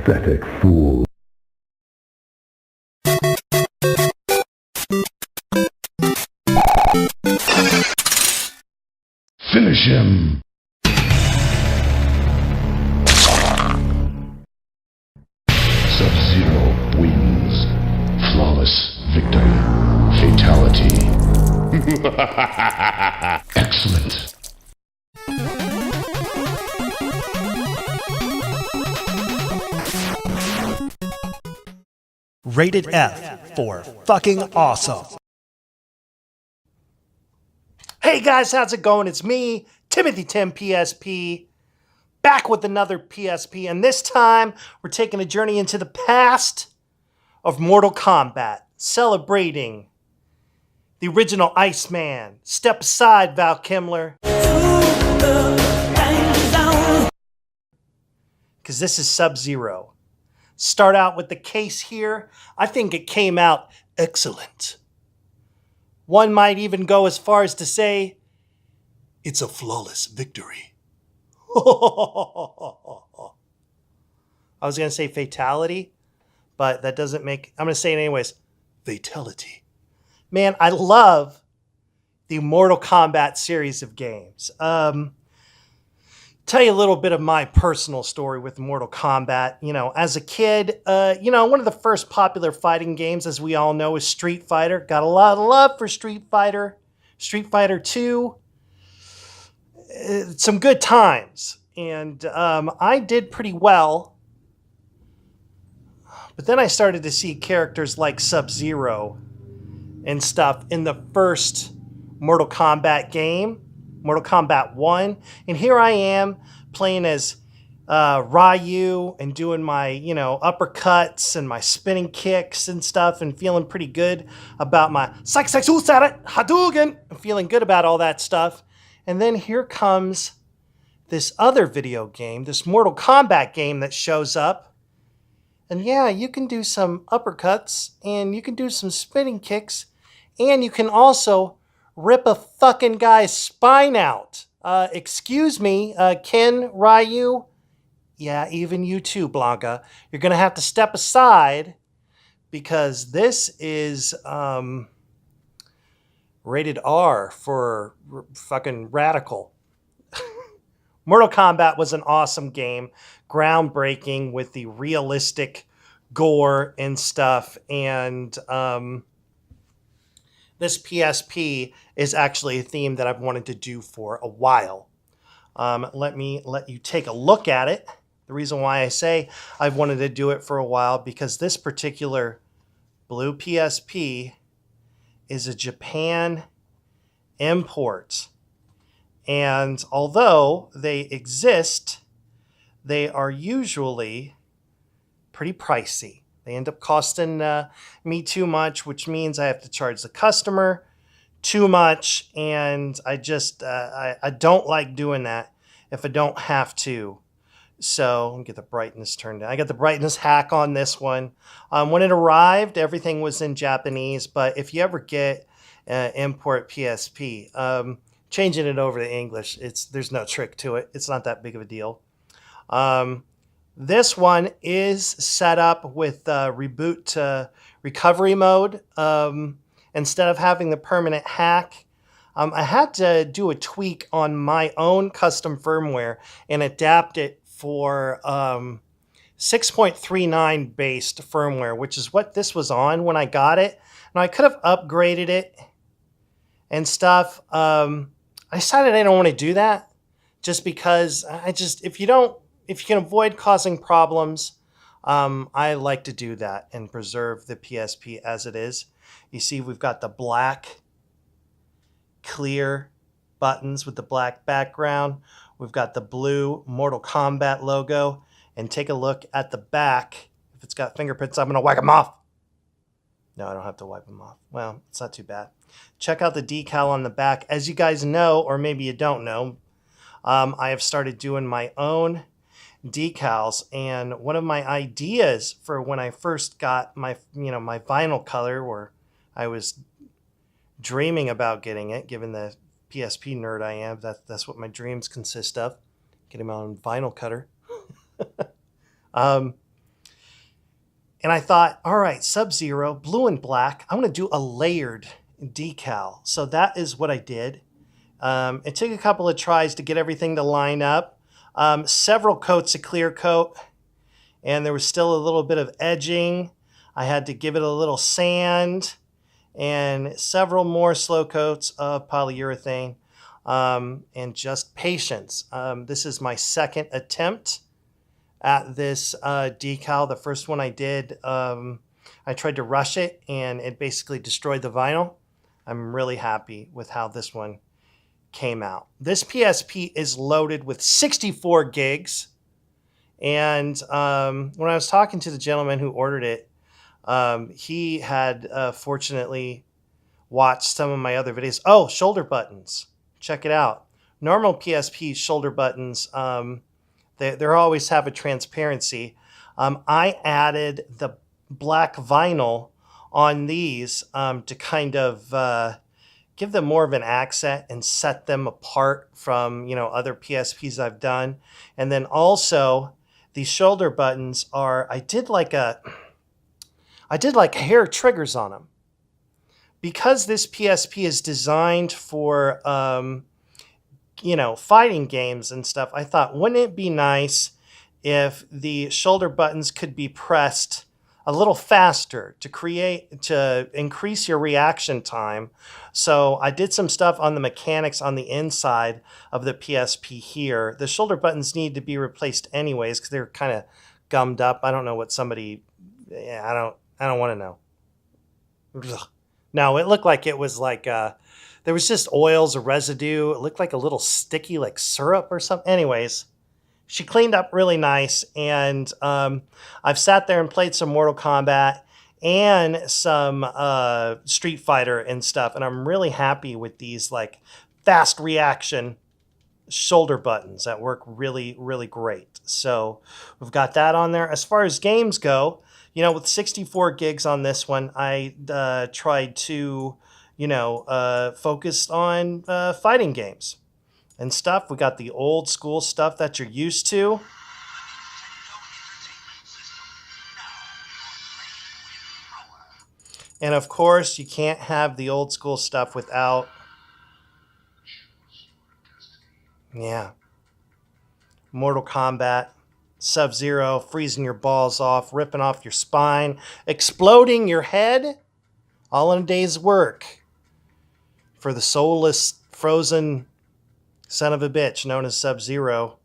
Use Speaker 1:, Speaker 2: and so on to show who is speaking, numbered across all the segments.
Speaker 1: Pathetic fool. Finish him! SubZero wins. Flawless victory. Fatality. Excellent.
Speaker 2: Rated F for fucking awesome. Hey guys, how's it going? It's me, Timothytimpc PSP, back with another PSP, and this time we're taking a journey into the past of Mortal Kombat, celebrating the original Iceman. Step aside, Val Kilmer. Because this is SubZero. Start out with the case here. I think it came out excellent. One might even go as far as to say, it's a flawless victory. I was going to say fatality, but that doesn't make, I'm going to say it anyways. Fatality. Man, I love the Mortal Kombat series of games. Tell you a little bit of my personal story with Mortal Kombat. You know, as a kid, one of the first popular fighting games, as we all know, is Street Fighter. Got a lot of love for Street Fighter. Street Fighter 2. Some good times. And I did pretty well. But then I started to see characters like SubZero and stuff in the first Mortal Kombat game. Mortal Kombat 1, and here I am playing as Ryu and doing my, uppercuts and my spinning kicks and stuff and feeling pretty good about my Hadouken. I'm feeling good about all that stuff. And then here comes this other video game, this Mortal Kombat game that shows up. And yeah, you can do some uppercuts and you can do some spinning kicks and you can also rip a fucking guy's spine out. Excuse me, Ken, Ryu. Yeah, even you too, Blanca. You're going to have to step aside because this is rated R for fucking radical. Mortal Kombat was an awesome game. Groundbreaking with the realistic gore and stuff. And this PSP is actually a theme that I've wanted to do for a while. Let me let you take a look at it. The reason why I say I've wanted to do it for a while, because this particular blue PSP is a Japan import. And although they exist, they are usually pretty pricey. They end up costing me too much, which means I have to charge the customer too much. And I just, I don't like doing that if I don't have to. So let me get the brightness turned down. I got the brightness hack on this one. When it arrived, everything was in Japanese. But if you ever get import PSP, changing it over to English, there's no trick to it. It's not that big of a deal. This one is set up with reboot to recovery mode. Instead of having the permanent hack, I had to do a tweak on my own custom firmware and adapt it for 6.39 based firmware, which is what this was on when I got it. Now I could have upgraded it and stuff. I decided I don't want to do that just because if you can avoid causing problems, I like to do that and preserve the PSP as it is. You see, we've got the black, clear buttons with the black background. We've got the blue Mortal Kombat logo. And take a look at the back. If it's got fingerprints, I'm going to wipe them off. No, I don't have to wipe them off. Well, it's not too bad. Check out the decal on the back. As you guys know, or maybe you don't know, I have started doing my own decals, and one of my ideas for when I first got my my vinyl color, or I was dreaming about getting it, given the PSP nerd I am, that's what my dreams consist of, getting my own vinyl cutter. And I thought, all right, SubZero, blue and black, I'm going to do a layered decal. So that is what I did. It took a couple of tries to get everything to line up. Several coats of clear coat, and there was still a little bit of edging. I had to give it a little sand, and several more slow coats of polyurethane, and just patience. This is my second attempt at this decal. The first one I did, I tried to rush it, and it basically destroyed the vinyl. I'm really happy with how this one came out. This PSP is loaded with 64 gigs. And when I was talking to the gentleman who ordered it, he had fortunately watched some of my other videos. Oh, shoulder buttons. Check it out. Normal PSP shoulder buttons, they always have a transparency. I added the black vinyl on these to kind of give them more of an accent and set them apart from, other PSPs I've done. And then also these shoulder buttons I did like hair triggers on them. Because this PSP is designed for, fighting games and stuff, I thought, wouldn't it be nice if the shoulder buttons could be pressed a little faster to increase your reaction time? So I did some stuff on the mechanics on the inside of the PSP here. The shoulder buttons need to be replaced anyways because they're kind of gummed up. I don't know what I don't want to know. Ugh. No, it looked like it was like, there was just oils or residue. It looked like a little sticky, like syrup or something. Anyways, she cleaned up really nice. And I've sat there and played some Mortal Kombat and some Street Fighter and stuff. And I'm really happy with these like fast reaction shoulder buttons that work really, really great. So we've got that on there. As far as games go, with 64 gigs on this one, I tried to, focus on fighting games and stuff. We got the old school stuff that you're used to. And of course, you can't have the old school stuff without, Mortal Kombat. SubZero, freezing your balls off, ripping off your spine, exploding your head, all in a day's work for the soulless, frozen son of a bitch known as SubZero.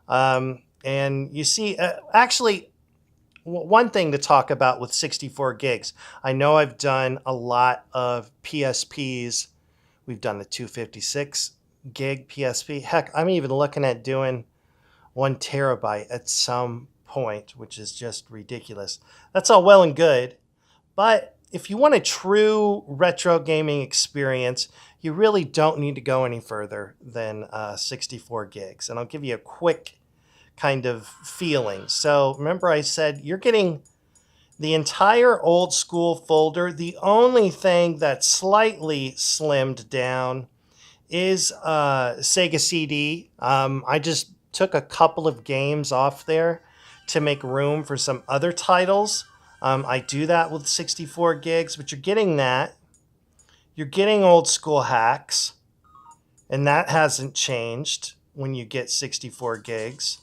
Speaker 2: And you see, actually, one thing to talk about with 64 gigs. I know I've done a lot of PSPs. We've done the 256 gig PSP. Heck, I'm even looking at doing 1 terabyte at some point, which is just ridiculous. That's all well and good, but if you want a true retro gaming experience, you really don't need to go any further than 64 gigs. And I'll give you a quick kind of feeling. So remember I said you're getting the entire old school folder. The only thing that's slightly slimmed down is Sega CD. I just took a couple of games off there to make room for some other titles. I do that with 64 gigs, but you're getting that. You're getting old school hacks, and that hasn't changed when you get 64 gigs.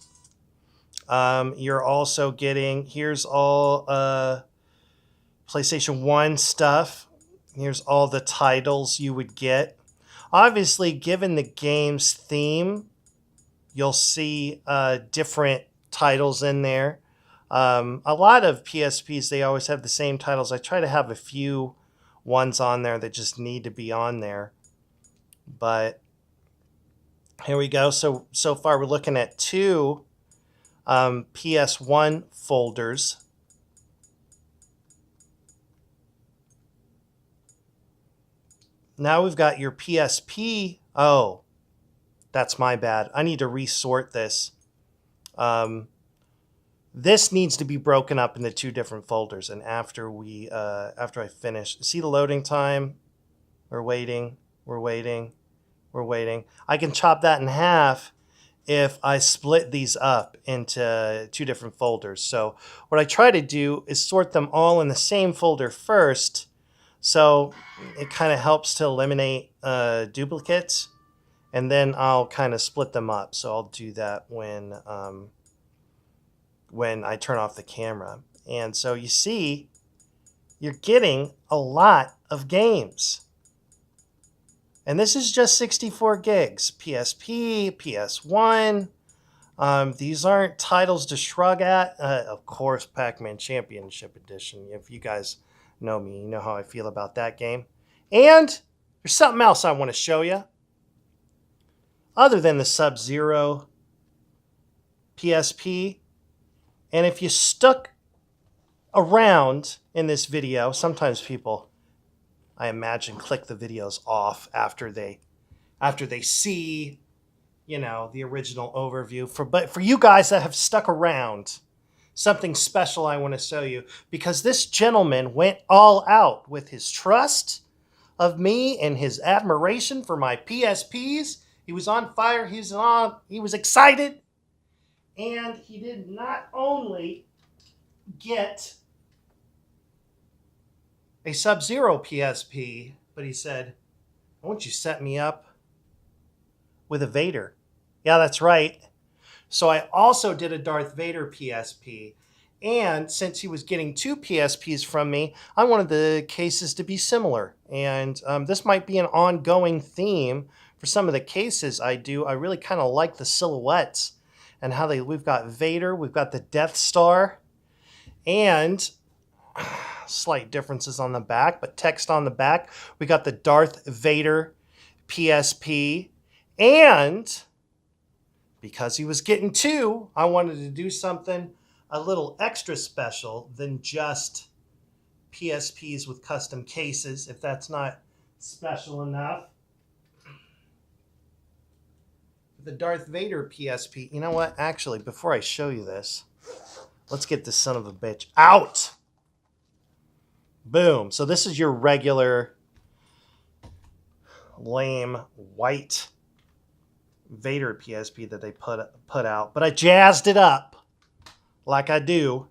Speaker 2: You're also getting, here's all PlayStation 1 stuff. Here's all the titles you would get. Obviously, given the game's theme, you'll see different titles in there. A lot of PSPs, they always have the same titles. I try to have a few ones on there that just need to be on there. But here we go. So far we're looking at 2 PS1 folders. Now we've got your PSP. Oh, that's my bad. I need to resort this. This needs to be broken up into 2 different folders. And after I finish, see the loading time? We're waiting. I can chop that in half if I split these up into 2 different folders. So what I try to do is sort them all in the same folder first, so it kind of helps to eliminate duplicates, and then I'll kind of split them up. So I'll do that when I turn off the camera. And so you see, you're getting a lot of games. And this is just 64 gigs. PSP, PS1. These aren't titles to shrug at. Of course, Pac-Man Championship Edition. If you guys know me, you know how I feel about that game. And there's something else I want to show you. Other than the SubZero PSP. And if you stuck around in this video, sometimes people, I imagine, click the videos off after they see, you know, the original overview. But for you guys that have stuck around, something special I want to show you, because this gentleman went all out with his trust of me and his admiration for my PSPs. He was on fire. He was excited, and he did not only get a SubZero PSP, but he said, "Why don't you set me up with a Vader?" Yeah, that's right. So I also did a Darth Vader PSP. And since he was getting 2 PSPs from me, I wanted the cases to be similar. And this might be an ongoing theme for some of the cases I do. I really kind of like the silhouettes and how we've got Vader, we've got the Death Star, and slight differences on the back, but text on the back. We got the Darth Vader PSP, and because he was getting 2, I wanted to do something a little extra special than just PSPs with custom cases, if that's not special enough. The Darth Vader PSP, you know what? Actually, before I show you this, let's get this son of a bitch out. Boom. So this is your regular lame white Vader PSP that they put out, but I jazzed it up like I do.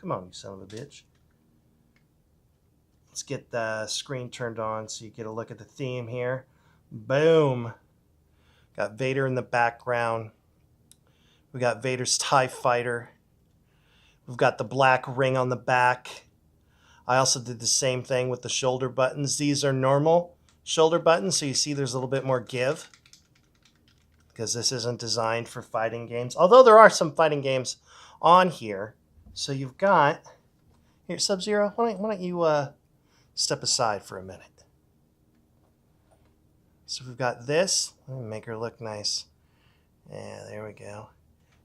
Speaker 2: Come on, you son of a bitch. Let's get the screen turned on so you get a look at the theme here. Boom. Got Vader in the background. We got Vader's TIE Fighter. We've got the black ring on the back. I also did the same thing with the shoulder buttons. These are normal shoulder buttons, so you see there's a little bit more give, because this isn't designed for fighting games. Although there are some fighting games on here. So you've got, here, SubZero, why don't you step aside for a minute. So we've got this. Let me make her look nice. Yeah, there we go.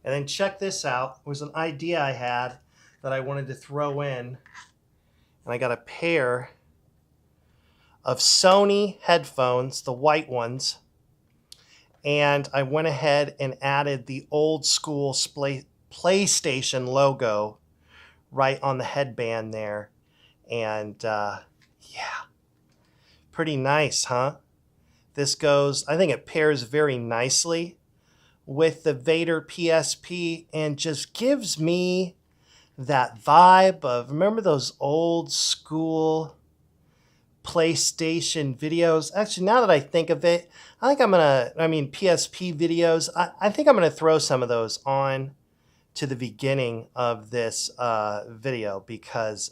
Speaker 2: And then check this out. It was an idea I had that I wanted to throw in. And I got a pair of Sony headphones, the white ones. And I went ahead and added the old school PlayStation logo right on the headband there. And yeah, pretty nice, huh? This goes, I think it pairs very nicely with the Vader PSP and just gives me that vibe of, remember those old school PlayStation videos? Actually, now that I think of it, I think PSP videos, I think I'm going to throw some of those on to the beginning of this video, because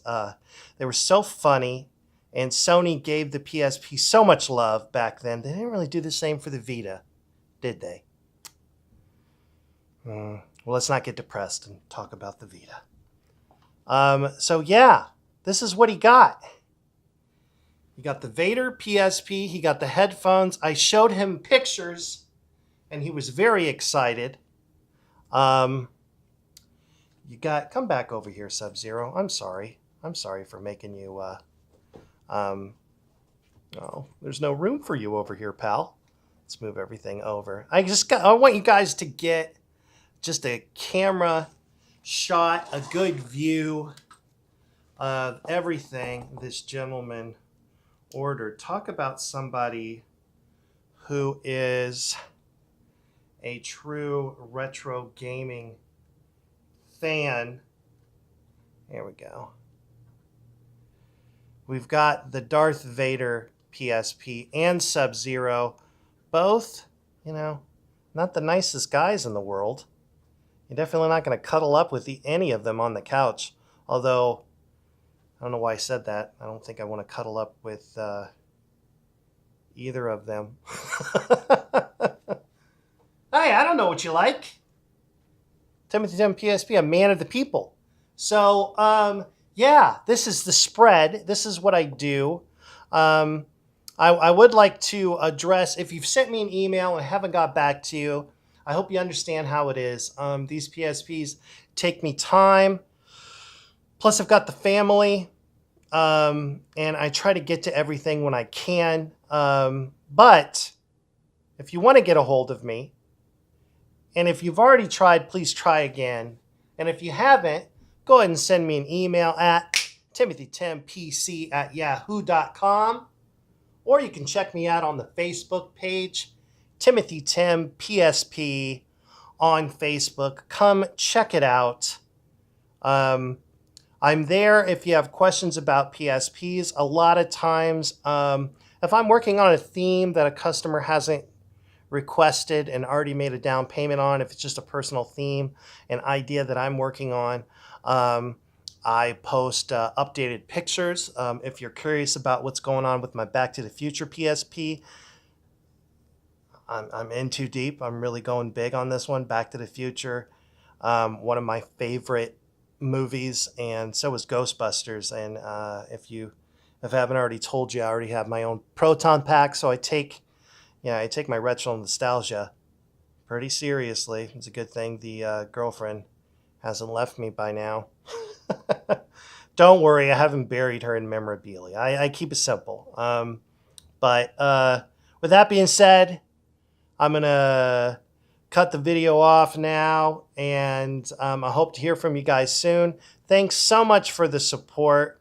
Speaker 2: they were so funny, and Sony gave the PSP so much love back then. They didn't really do the same for the Vita, did they? Well, let's not get depressed and talk about the Vita. So yeah, this is what he got. He got the Vader PSP. He got the headphones. I showed him pictures, and he was very excited. Come back over here, SubZero. I'm sorry. I'm sorry for making you, oh, there's no room for you over here, pal. Let's move everything over. I want you guys to get just a camera shot, a good view of everything this gentleman ordered. Talk about somebody who is a true retro gaming fan. Here we go. We've got the Darth Vader PSP and SubZero. Both, you know, not the nicest guys in the world. You're definitely not going to cuddle up with any of them on the couch. Although, I don't know why I said that. I don't think I want to cuddle up with either of them. Hey, I don't know what you like. Timothytimpc PSP, a man of the people. So, yeah, this is the spread. This is what I do. I would like to address, if you've sent me an email and I haven't got back to you, I hope you understand how it is. These PSPs take me time. Plus, I've got the family. And I try to get to everything when I can. But if you want to get a hold of me, and if you've already tried, please try again. And if you haven't, go ahead and send me an email at timothytimpc@yahoo.com. Or you can check me out on the Facebook page, Timothytimpc PSP on Facebook. Come check it out. I'm there if you have questions about PSPs. A lot of times, if I'm working on a theme that a customer hasn't requested and already made a down payment on, if it's just a personal theme, an idea that I'm working on, I post updated pictures. If you're curious about what's going on with my Back to the Future PSP, I'm in too deep. I'm really going big on this one. Back to the Future, one of my favorite movies, and so is Ghostbusters. And if I haven't already told you, I already have my own proton pack, so I take my retro nostalgia pretty seriously. It's a good thing the girlfriend hasn't left me by now. Don't worry, I haven't buried her in memorabilia. I keep it simple. But with that being said, I'm going to cut the video off now, and I hope to hear from you guys soon. Thanks so much for the support.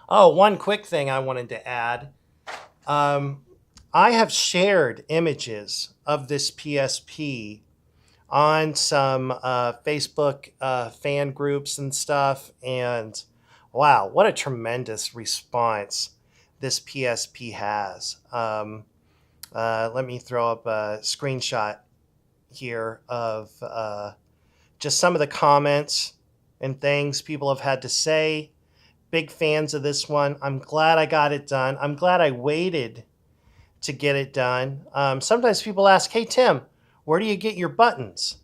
Speaker 2: Oh, one quick thing I wanted to add. I have shared images of this PSP on some Facebook fan groups and stuff, and wow, what a tremendous response this PSP has. Let me throw up a screenshot here of just some of the comments and things people have had to say. Big fans of this one. I'm glad I got it done. I'm glad I waited to get it done. Sometimes people ask, hey, Tim, where do you get your buttons?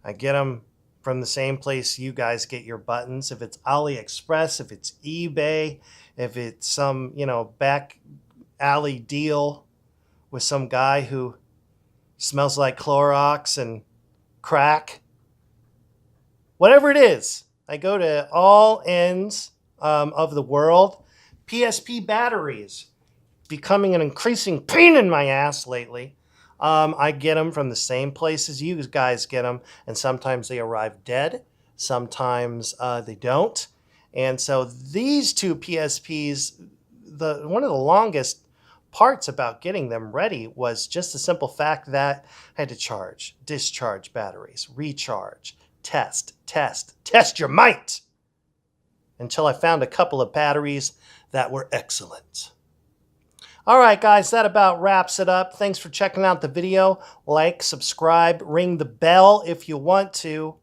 Speaker 2: I get them from the same place you guys get your buttons. If it's AliExpress, if it's eBay, if it's some, back alley deal with some guy who smells like Clorox and crack. Whatever it is, I go to all ends of the world. PSP batteries becoming an increasing pain in my ass lately. I get them from the same places you guys get them, and sometimes they arrive dead, sometimes they don't. And so these two PSPs, one of the longest parts about getting them ready was just the simple fact that I had to charge, discharge batteries, recharge, test your might, until I found a couple of batteries that were excellent. All right, guys, that about wraps it up. Thanks for checking out the video. Like, subscribe, ring the bell if you want to.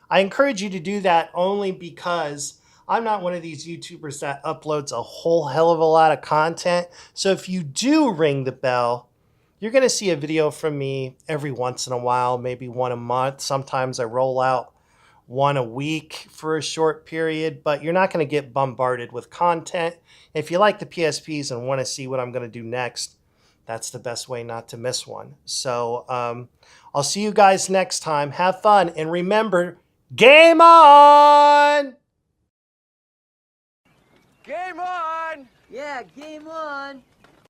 Speaker 2: I encourage you to do that only because I'm not one of these YouTubers that uploads a whole hell of a lot of content. So if you do ring the bell, you're going to see a video from me every once in a while, maybe one a month. Sometimes I roll out one a week for a short period, but you're not going to get bombarded with content. If you like the PSPs and want to see what I'm going to do next, that's the best way not to miss one. So I'll see you guys next time. Have fun, and remember, game on!
Speaker 3: Game on!
Speaker 4: Yeah, game on!